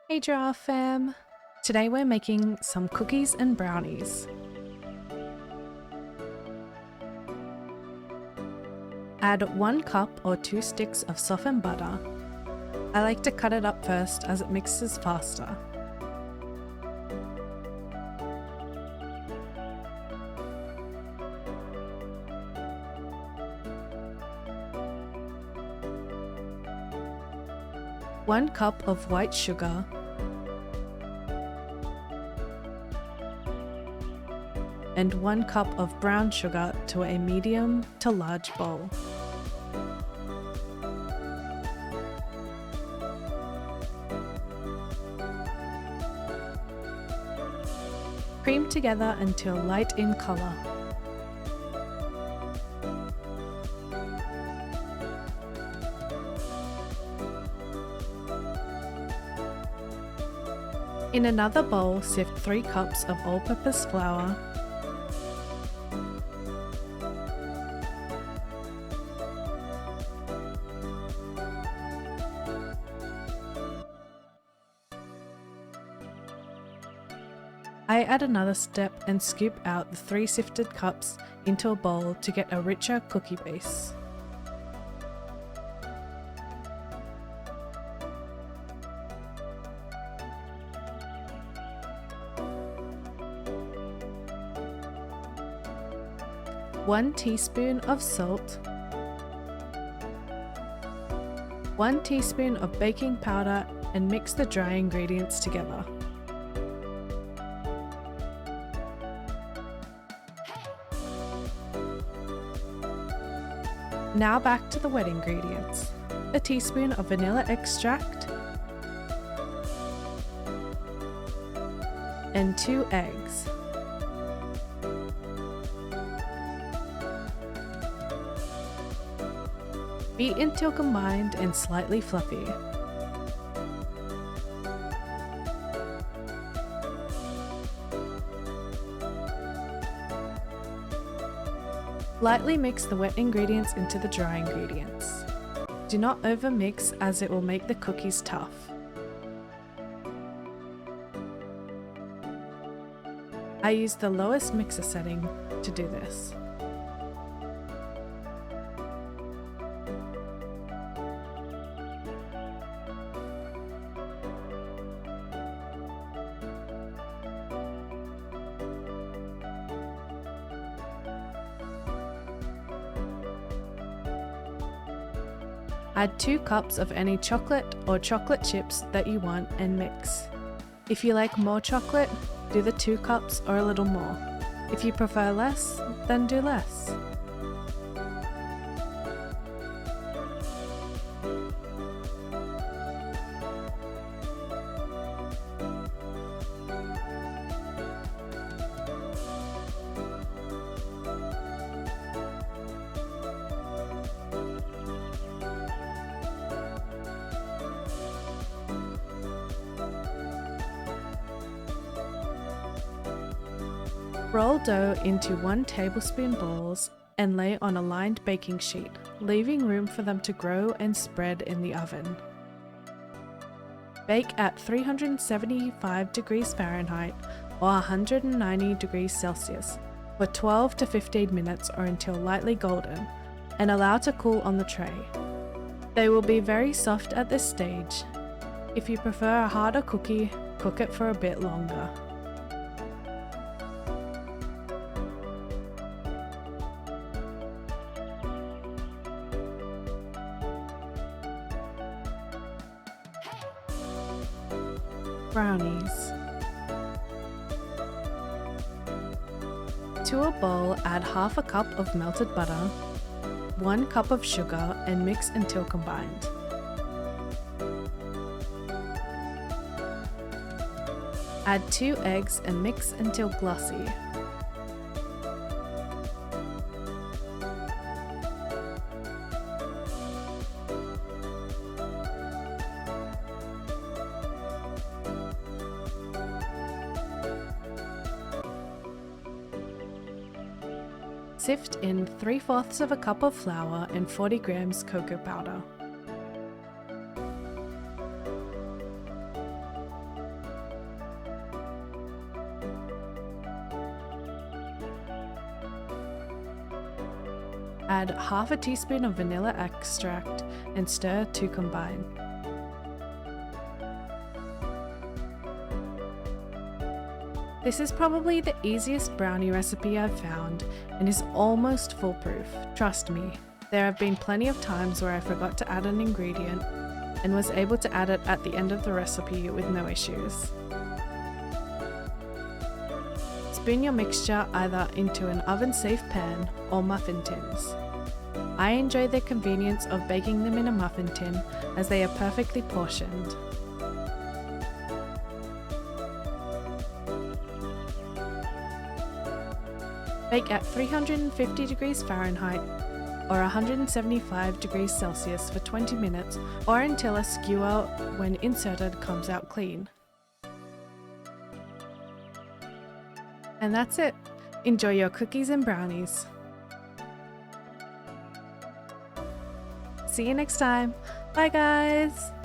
Hey Giraffe fam! Today we're making some cookies and brownies. Add 1 cup or 2 sticks of softened butter. I like to cut it up first as it mixes faster. One cup of white sugar, and 1 cup of brown sugar to a medium to large bowl. Cream together until light in color. In another bowl, sift 3 cups of all-purpose flour, I add another step and scoop out the 3 sifted cups into a bowl to get a richer cookie base. One teaspoon of salt, 1 teaspoon of baking powder, and mix the dry ingredients together. Now back to the wet ingredients. A teaspoon of vanilla extract and 2 eggs. Beat until combined and slightly fluffy. Lightly mix the wet ingredients into the dry ingredients. Do not overmix as it will make the cookies tough. I use the lowest mixer setting to do this. Add 2 cups of any chocolate or chocolate chips that you want and mix. If you like more chocolate, do the 2 cups or a little more. If you prefer less, then do less. Roll dough into 1 tablespoon balls and lay on a lined baking sheet, leaving room for them to grow and spread in the oven. Bake at 375 degrees Fahrenheit or 190 degrees Celsius for 12 to 15 minutes or until lightly golden, and allow to cool on the tray. They will be very soft at this stage. If you prefer a harder cookie, cook it for a bit longer. Brownies. To a bowl, add half a cup of melted butter, 1 cup of sugar, and mix until combined. Add 2 eggs and mix until glossy. Sift in 3/4 of a cup of flour and 40 grams cocoa powder. Add half a teaspoon of vanilla extract and stir to combine. This is probably the easiest brownie recipe I've found and is almost foolproof. Trust me, there have been plenty of times where I forgot to add an ingredient and was able to add it at the end of the recipe with no issues. Spoon your mixture either into an oven-safe pan or muffin tins. I enjoy the convenience of baking them in a muffin tin as they are perfectly portioned. Bake at 350 degrees Fahrenheit or 175 degrees Celsius for 20 minutes or until a skewer when inserted comes out clean. And that's it. Enjoy your cookies and brownies. See you next time. Bye guys!